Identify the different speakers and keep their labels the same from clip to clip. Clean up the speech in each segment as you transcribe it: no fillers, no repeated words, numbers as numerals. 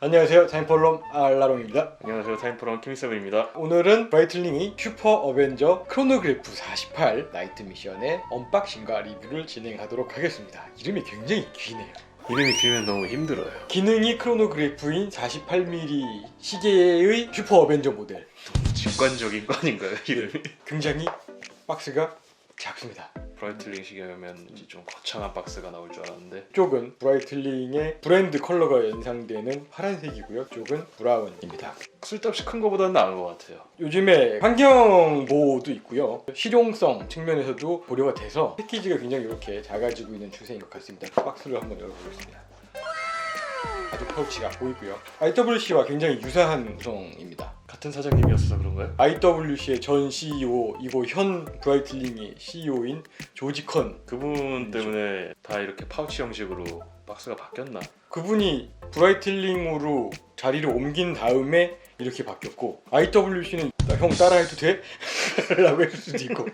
Speaker 1: 안녕하세요, 타임폴럼 알라롱입니다.
Speaker 2: 안녕하세요, 타임프롬 킴세븐입니다.
Speaker 1: 오늘은 브라이틀링이 슈퍼 어벤져 크로노그래프 48 나이트 미션의 언박싱과 리뷰를 진행하도록 하겠습니다. 이름이 굉장히 기네요.
Speaker 2: 이름이 길면 너무 힘들어요.
Speaker 1: 기능이 크로노그래프인 48mm 시계의 슈퍼 어벤져 모델.
Speaker 2: 직관적인 거 아닌가요, 이름이?
Speaker 1: 굉장히 박스가 작습니다.
Speaker 2: 브라이틀링 시계면 이제 좀 거창한 박스가 나올 줄 알았는데
Speaker 1: 쪽은 브라이틀링의 브랜드 컬러가 연상되는 파란색이고요. 쪽은 브라운입니다.
Speaker 2: 쓸데없이 큰 거보다는 나은 것 같아요.
Speaker 1: 요즘에 환경 보호도 있고요. 실용성 측면에서도 고려가 돼서 패키지가 굉장히 이렇게 작아지고 있는 추세인 것 같습니다. 박스를 한번 열어보겠습니다. 아주 파우치가 보이고요. IWC와 굉장히 유사한 구성입니다.
Speaker 2: 같은 사장님이었어서 그런가요?
Speaker 1: IWC의 전 CEO이고 현 브라이틀링의 CEO인 조지 컨.
Speaker 2: 그분 때문에 다 이렇게 파우치 형식으로 박스가 바뀌었나?
Speaker 1: 그분이 브라이틀링으로 자리를 옮긴 다음에 이렇게 바뀌었고, IWC는 형 따라해도 돼? 라고 했을 수도 있고.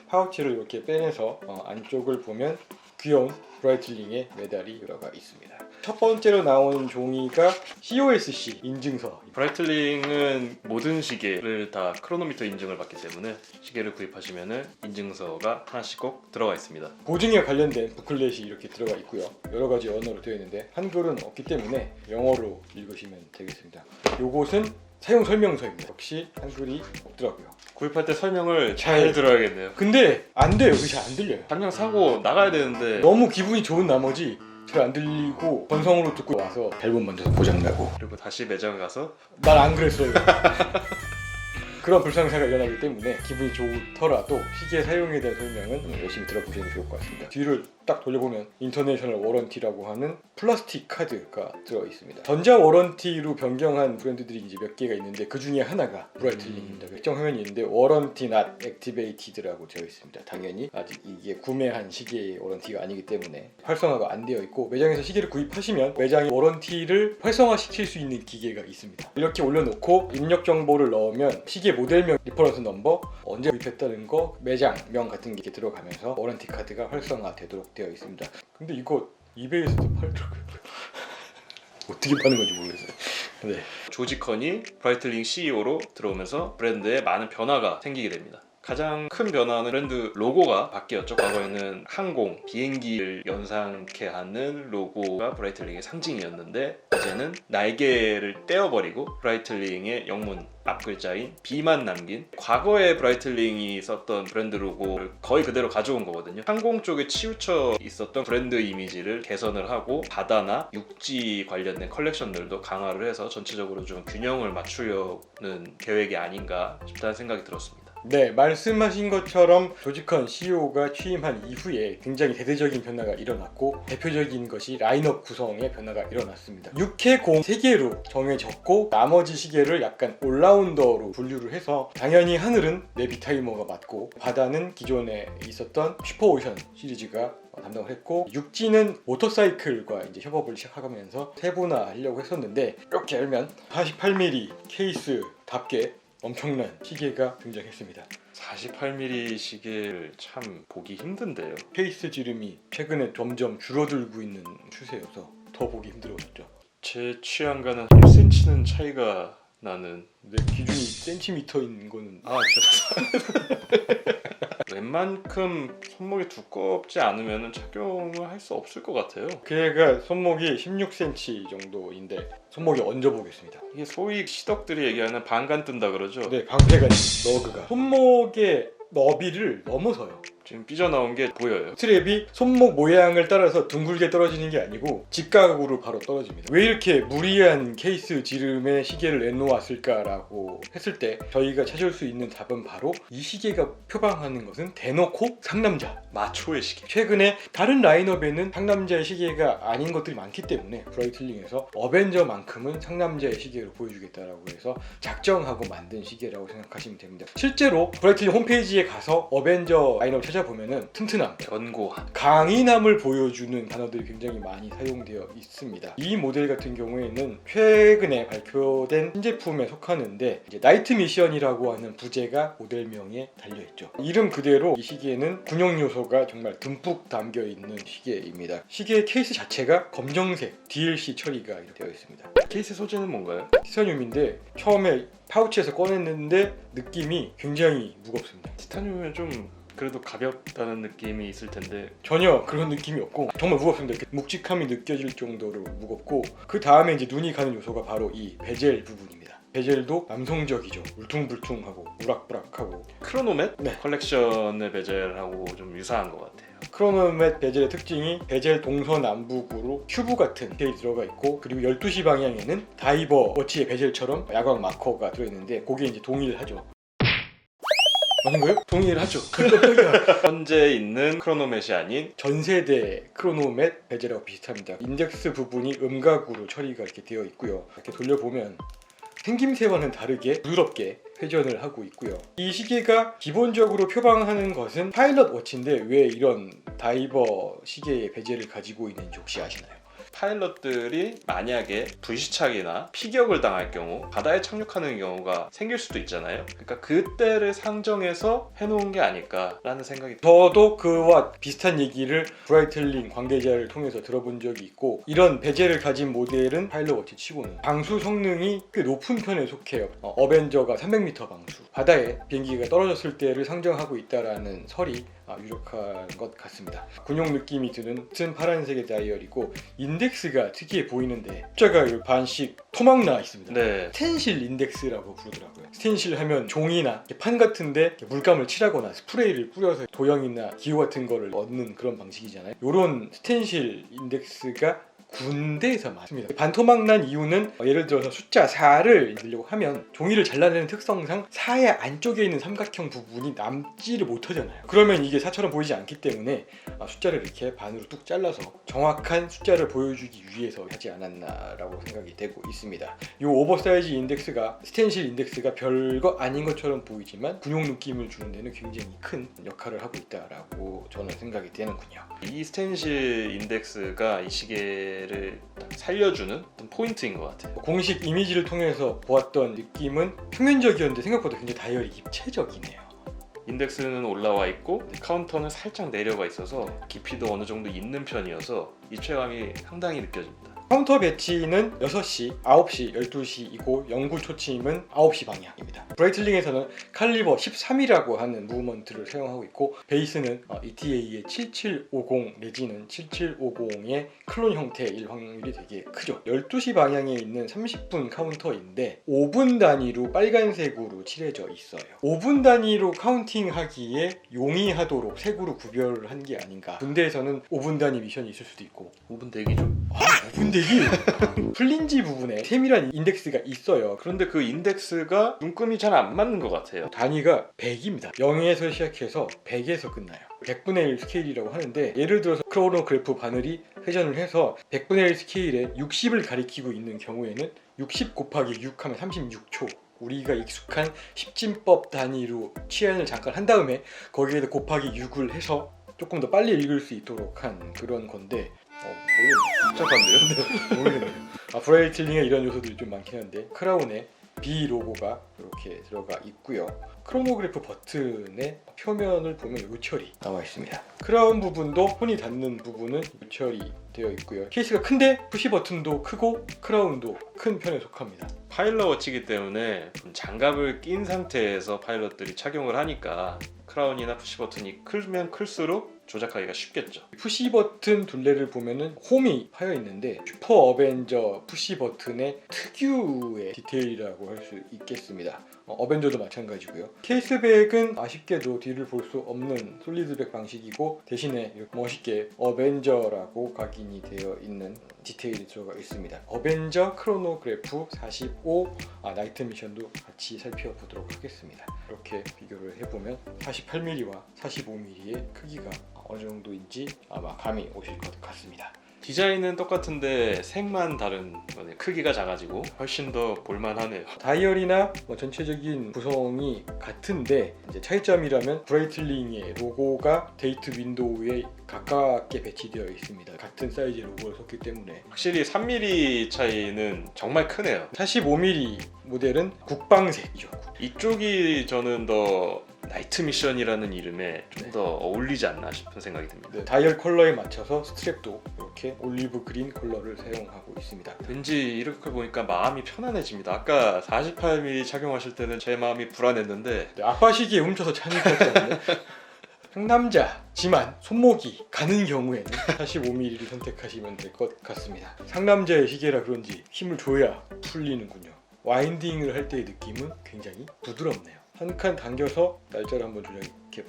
Speaker 1: 파우치를 이렇게 빼내서 안쪽을 보면 귀여운 브라이틀링의 메달이 들어가 있습니다. 첫 번째로 나온 종이가 COSC 인증서.
Speaker 2: 브라이틀링은 모든 시계를 다 크로노미터 인증을 받기 때문에 시계를 구입하시면 인증서가 하나씩 꼭 들어가 있습니다.
Speaker 1: 보증에 관련된 부클렛이 이렇게 들어가 있고요. 여러 가지 언어로 되어 있는데 한글은 없기 때문에 영어로 읽으시면 되겠습니다. 요것은 사용 설명서입니다. 역시 한글이 없더라고요.
Speaker 2: 구입할 때 설명을 잘 들어야겠네요.
Speaker 1: 근데 안 돼요. 그게 잘 안 들려요.
Speaker 2: 한 명 사고 나가야 되는데
Speaker 1: 너무 기분이 좋은 나머지 잘 안 들리고 건성으로 듣고 와서 앨범 만져서 고장나고.
Speaker 2: 그리고 다시 매장 가서
Speaker 1: 난 안 그랬어요. 그런 불상사가 일어나기 때문에 기분이 좋더라도 시계 사용에 대한 설명은 열심히 들어보시는 게 좋을 것 같습니다. 뒤를 딱 돌려보면 인터내셔널 워런티라고 하는 플라스틱 카드가 들어있습니다. 전자 워런티로 변경한 브랜드들이 이제 몇 개가 있는데 그 중에 하나가 브라이틀링입니다. 결정 화면이 있는데 워런티 not activated라고 되어 있습니다. 당연히 아직 이게 구매한 시계의 워런티가 아니기 때문에 활성화가 안 되어 있고, 매장에서 시계를 구입하시면 매장이 워런티를 활성화시킬 수 있는 기계가 있습니다. 이렇게 올려놓고 입력 정보를 넣으면 시계 모델명, 리퍼런스 넘버, 언제 구입했다는 거, 매장명 같은 게 들어가면서 워런티 카드가 활성화되도록 되어 있습니다. 근데 이거 이베이에서도 팔더라고요. 어떻게 파는 건지 모르겠어요. 네.
Speaker 2: 조지 컨이 브라이틀링 CEO로 들어오면서 브랜드에 많은 변화가 생기게 됩니다. 가장 큰 변화는 브랜드 로고가 바뀌었죠. 과거에는 항공, 비행기를 연상케 하는 로고가 브라이틀링의 상징이었는데 이제는 날개를 떼어버리고 브라이틀링의 영문 앞글자인 B만 남긴, 과거에 브라이틀링이 썼던 브랜드 로고를 거의 그대로 가져온 거거든요. 항공 쪽에 치우쳐 있었던 브랜드 이미지를 개선을 하고 바다나 육지 관련된 컬렉션들도 강화를 해서 전체적으로 좀 균형을 맞추려는 계획이 아닌가 싶다는 생각이 들었습니다.
Speaker 1: 네, 말씀하신 것처럼 조지 컨 CEO가 취임한 이후에 굉장히 대대적인 변화가 일어났고, 대표적인 것이 라인업 구성의 변화가 일어났습니다. 6회공 3개로 정해졌고, 나머지 시계를 약간 올라운더로 분류를 해서, 당연히 하늘은 네비 타이머가 맞고 바다는 기존에 있었던 슈퍼오션 시리즈가 담당을 했고, 육지는 모터사이클과 이제 협업을 시작하면서 세분화하려고 했었는데, 이렇게 열면 48mm 케이스답게 엄청난 시계가 등장했습니다.
Speaker 2: 48mm 시계를 참 보기 힘든데요.
Speaker 1: 케이스 지름이 최근에 점점 줄어들고 있는 추세여서 더 보기 힘들어졌죠.
Speaker 2: 제 취향과는 1cm는 차이가 나는.
Speaker 1: 내 기준이 센티미터인 거는
Speaker 2: 죄송합니다. 웬만큼 손목이 두껍지 않으면 착용을 할 수 없을 것 같아요.
Speaker 1: 걔가 손목이 16cm 정도인데 손목에 얹어보겠습니다.
Speaker 2: 이게 소위 시덕들이 얘기하는 반간 뜬다 그러죠.
Speaker 1: 네, 방패가 너그가 손목의 너비를 넘어서요.
Speaker 2: 지금 삐져나온 게 보여요.
Speaker 1: 스트랩이 손목 모양을 따라서 둥글게 떨어지는 게 아니고 직각으로 바로 떨어집니다. 왜 이렇게 무리한 케이스 지름의 시계를 내놓았을까라고 했을 때 저희가 찾을 수 있는 답은 바로 이 시계가 표방하는 것은 대놓고 상남자,
Speaker 2: 마초의 시계.
Speaker 1: 최근에 다른 라인업에는 상남자의 시계가 아닌 것들이 많기 때문에 브라이틀링에서 어벤져만큼은 상남자의 시계로 보여주겠다라고 해서 작정하고 만든 시계라고 생각하시면 됩니다. 실제로 브라이틀링 홈페이지에 가서 어벤져 라인업을 찾아보면은 튼튼함,
Speaker 2: 견고함,
Speaker 1: 강인함을 보여주는 단어들이 굉장히 많이 사용되어 있습니다. 이 모델 같은 경우에는 최근에 발표된 신제품에 속하는데 이제 나이트 미션이라고 하는 부제가 모델명에 달려있죠. 이름 그대로 이 시계는 군용 요소가 정말 듬뿍 담겨 있는 시계입니다. 시계 케이스 자체가 검정색 DLC 처리가 되어 있습니다.
Speaker 2: 케이스 소재는 뭔가요?
Speaker 1: 티타늄인데 처음에 파우치에서 꺼냈는데 느낌이 굉장히 무겁습니다.
Speaker 2: 티타늄은 좀 그래도 가볍다는 느낌이 있을 텐데
Speaker 1: 전혀 그런 느낌이 없고 정말 무겁습니다. 이렇게 묵직함이 느껴질 정도로 무겁고 그 다음에 이제 눈이 가는 요소가 바로 이 베젤 부분입니다. 베젤도 남성적이죠. 울퉁불퉁하고 우락부락하고.
Speaker 2: 크로노멧
Speaker 1: 네.
Speaker 2: 컬렉션의 베젤하고 좀 유사한 것 같아요.
Speaker 1: 크로노멧 베젤의 특징이 베젤 동서남북으로 큐브 같은 디테일이 들어가 있고 그리고 12시 방향에는 다이버 워치의 베젤처럼 야광 마커가 들어있는데 그게 이제 동일하죠. 아닌가요? 동일하죠.
Speaker 2: 현재 있는 크로노멧이 아닌
Speaker 1: 전 세대 크로노멧 베젤하고 비슷합니다. 인덱스 부분이 음각으로 처리가 이렇게 되어 있고요. 이렇게 돌려보면 생김새와는 다르게 부드럽게 회전을 하고 있고요. 이 시계가 기본적으로 표방하는 것은 파일럿 워치인데 왜 이런 다이버 시계의 베젤을 가지고 있는지 혹시 아시나요?
Speaker 2: 파일럿들이 만약에 불시착이나 피격을 당할 경우 바다에 착륙하는 경우가 생길 수도 있잖아요. 그러니까 그때를 상정해서 해놓은 게 아닐까라는 생각이
Speaker 1: 저도 그와 비슷한 얘기를 브라이틀링 관계자를 통해서 들어본 적이 있고 이런 베젤을 가진 모델은 파일럿 워치 치고는 방수 성능이 꽤 높은 편에 속해요. 어벤져가 300m 방수, 바다에 비행기가 떨어졌을 때를 상정하고 있다라는 설이 유력한 것 같습니다. 군용 느낌이 드는 튼 파란색의 다이얼이고 인덱스가 특이해 보이는데 숫자가 반씩 토막 나 있습니다.
Speaker 2: 네.
Speaker 1: 스텐실 인덱스라고 부르더라고요. 스텐실 하면 종이나 판 같은데 물감을 칠하거나 스프레이를 뿌려서 도형이나 기호 같은 거를 얻는 그런 방식이잖아요. 이런 스텐실 인덱스가 군대에서 맞습니다. 반토막 난 이유는 예를 들어서 숫자 4를 넣으려고 하면 종이를 잘라내는 특성상 4의 안쪽에 있는 삼각형 부분이 남지를 못하잖아요. 그러면 이게 4처럼 보이지 않기 때문에 숫자를 이렇게 반으로 뚝 잘라서 정확한 숫자를 보여주기 위해서 하지 않았나라고 생각이 되고 있습니다. 이 오버사이즈 인덱스가 스텐실 인덱스가 별거 아닌 것처럼 보이지만 군용 느낌을 주는 데는 굉장히 큰 역할을 하고 있다라고 저는 생각이 되는군요.
Speaker 2: 이 스텐실 인덱스가 이 시계를 딱 살려주는 어떤 포인트인 것 같아요.
Speaker 1: 공식 이미지를 통해서 보았던 느낌은 평면적이었는데 생각보다 굉장히 다이얼이 입체적이네요.
Speaker 2: 인덱스는 올라와 있고 카운터는 살짝 내려가 있어서 깊이도 어느 정도 있는 편이어서 입체감이 상당히 느껴집니다.
Speaker 1: 카운터 배치는 6시, 9시, 12시이고 영구 초침은 9시 방향입니다. 브라이틀링에서는 칼리버 13이라고 하는 무브먼트를 사용하고 있고 베이스는 ETA의 7750 내지는 7750의 클론 형태일 확률이 되게 크죠. 12시 방향에 있는 30분 카운터인데 5분 단위로 빨간색으로 칠해져 있어요. 5분 단위로 카운팅하기에 용이하도록 색으로 구별을 한 게 아닌가. 군대에서는 5분 단위 미션이 있을 수도 있고
Speaker 2: 5분 대기죠.
Speaker 1: 5분 대기? 플린지 부분에 세밀한 인덱스가 있어요.
Speaker 2: 그런데 그 인덱스가 눈금이 잘 안 맞는 것 같아요.
Speaker 1: 단위가 100입니다. 0에서 시작해서 100에서 끝나요. 100분의 1 스케일이라고 하는데 예를 들어서 크로노그래프 바늘이 회전을 해서 100분의 1 스케일에 60을 가리키고 있는 경우에는 60 곱하기 6 하면 36초. 우리가 익숙한 십진법 단위로 치환을 잠깐 한 다음에 거기에다 곱하기 6을 해서 조금 더 빨리 읽을 수 있도록 한 그런 건데
Speaker 2: 복잡한데요?
Speaker 1: 모르겠네요. 브라이틀링에 이런 요소들이 좀 많긴 한데 크라운에 B 로고가 이렇게 들어가 있고요. 크로노그래프 버튼의 표면을 보면 요철이 나와 있습니다. 크라운 부분도 손이 닿는 부분은 요철이 되어 있고요. 케이스가 큰데 푸시 버튼도 크고 크라운도 큰 편에 속합니다.
Speaker 2: 파일럿 워치이기 때문에 장갑을 낀 상태에서 파일럿들이 착용을 하니까 크라운이나 푸시 버튼이 크면 클수록 조작하기가 쉽겠죠.
Speaker 1: 푸시 버튼 둘레를 보면은 홈이 파여 있는데 슈퍼 어벤져 푸시 버튼의 특유의 디테일이라고 할 수 있겠습니다. 어벤져도 마찬가지고요. 케이스백은 아쉽게도 뒤를 볼 수 없는 솔리드백 방식이고 대신에 이렇게 멋있게 어벤져라고 각인이 되어 있는 디테일이 들어가 있습니다. 어벤져 크로노그래프 45 나이트 미션도 같이 살펴보도록 하겠습니다. 이렇게 비교를 해보면 48mm와 45mm의 크기가 어느 정도인지 아마 감이 오실 것 같습니다.
Speaker 2: 디자인은 똑같은데 색만 다른 거네요. 크기가 작아지고 훨씬 더 볼만하네요.
Speaker 1: 다이얼이나 전체적인 구성이 같은데 이제 차이점이라면 브라이틀링의 로고가 데이트 윈도우에 가깝게 배치되어 있습니다. 같은 사이즈의 로고를 썼기 때문에
Speaker 2: 확실히 3mm 차이는 정말 크네요.
Speaker 1: 45mm 모델은 국방색이죠.
Speaker 2: 이쪽이 저는 더 나이트 미션이라는 이름에 좀 더 어울리지 않나 싶은 생각이 듭니다.
Speaker 1: 네, 다이얼 컬러에 맞춰서 스트랩도 이렇게 올리브 그린 컬러를 사용하고 있습니다.
Speaker 2: 왠지 이렇게 보니까 마음이 편안해집니다. 아까 48mm 착용하실 때는 제 마음이 불안했는데
Speaker 1: 네, 아빠 시기에 훔쳐서 찬입했잖아요. 상남자지만 손목이 가는 경우에는 45mm를 선택하시면 될 것 같습니다. 상남자의 시계라 그런지 힘을 줘야 풀리는군요. 와인딩을 할 때의 느낌은 굉장히 부드럽네요. 한 칸 당겨서 날짜를 한번 조정해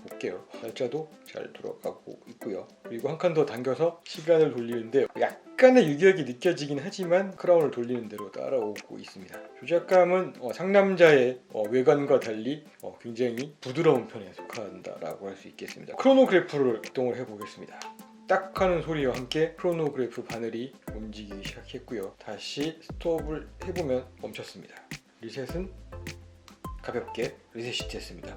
Speaker 1: 볼게요. 날짜도 잘 돌아가고 있고요. 그리고 한 칸 더 당겨서 시간을 돌리는데 약간의 유격이 느껴지긴 하지만 크라운을 돌리는 대로 따라오고 있습니다. 조작감은 상남자의 외관과 달리 굉장히 부드러운 편에 속한다라고 할 수 있겠습니다. 크로노그래프를 작동을 해보겠습니다. 딱 하는 소리와 함께 크로노그래프 바늘이 움직이기 시작했고요. 다시 스톱을 해보면 멈췄습니다. 리셋은 가볍게 리셋이 됐습니다.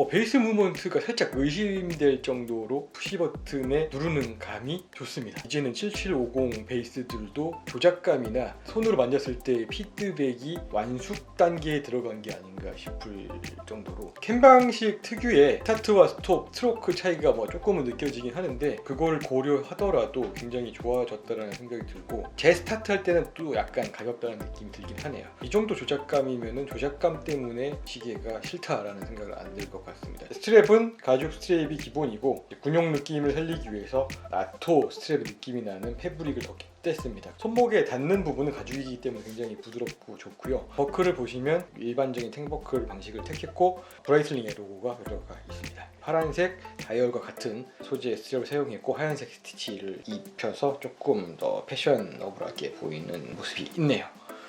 Speaker 1: 베이스 무브먼트가 살짝 의심될 정도로 푸시 버튼에 누르는 감이 좋습니다. 이제는 7750 베이스들도 조작감이나 손으로 만졌을 때 피드백이 완숙 단계에 들어간 게 아닌가 싶을 정도로 캔방식 특유의 스타트와 스톱, 스트로크 차이가 조금은 느껴지긴 하는데 그걸 고려하더라도 굉장히 좋아졌다는 생각이 들고 재스타트 할 때는 또 약간 가볍다는 느낌이 들긴 하네요. 이 정도 조작감이면 조작감 때문에 시계가 싫다라는 생각을 안 들 것 같습니다. 스트랩은 가죽 스트랩이 기본이고 군용 느낌을 살리기 위해서 나토 스트랩 느낌이 나는 패브릭을 더 뺐습니다. 손목에 닿는 부분은 가죽이기 때문에 굉장히 부드럽고 좋고요. 버클을 보시면 일반적인 탱버클 방식을 택했고 브라이틀링의 로고가 들어가 있습니다. 파란색 다이얼과 같은 소재의 스트랩을 사용했고 하얀색 스티치를 입혀서 조금 더 패셔너블하게 보이는 모습이 있네요.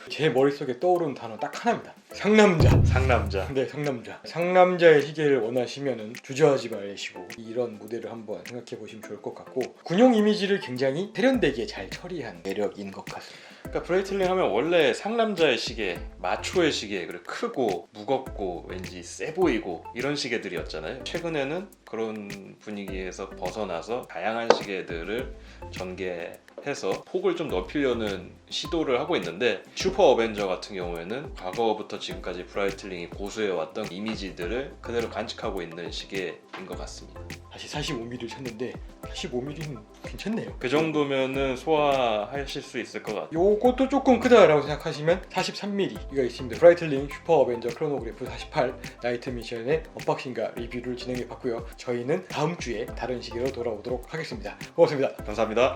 Speaker 1: 제 머릿속에 떠오르는 단어 딱 하나입니다. 상남자.
Speaker 2: 상남자.
Speaker 1: 네, 상남자. 상남자의 시계를 원하시면은 주저하지 마시고 이런 모델을 한번 생각해 보시면 좋을 것 같고 군용 이미지를 굉장히 세련되게 잘 처리한 매력인 것 같습니다.
Speaker 2: 그러니까 브라이틀링 하면 원래 상남자의 시계, 마초의 시계, 그리고 크고 무겁고 왠지 세 보이고 이런 시계들이었잖아요. 최근에는 그런 분위기에서 벗어나서 다양한 시계들을 전개해서 폭을 좀 넓히려는 시도를 하고 있는데 슈퍼 어벤져 같은 경우에는 과거부터 지금까지 브라이틀링이 고수해왔던 이미지들을 그대로 간직하고 있는 시계인 것 같습니다.
Speaker 1: 다시 45mm를 찾는데 45mm는 괜찮네요.
Speaker 2: 그 정도면은 소화하실 수 있을 것 같아요.
Speaker 1: 요것도 조금 크다라고 생각하시면 43mm가 있습니다. 브라이틀링 슈퍼 어벤져 크로노그래프 48 나이트 미션의 언박싱과 리뷰를 진행해 봤고요. 저희는 다음 주에 다른 시계로 돌아오도록 하겠습니다. 고맙습니다.
Speaker 2: 감사합니다.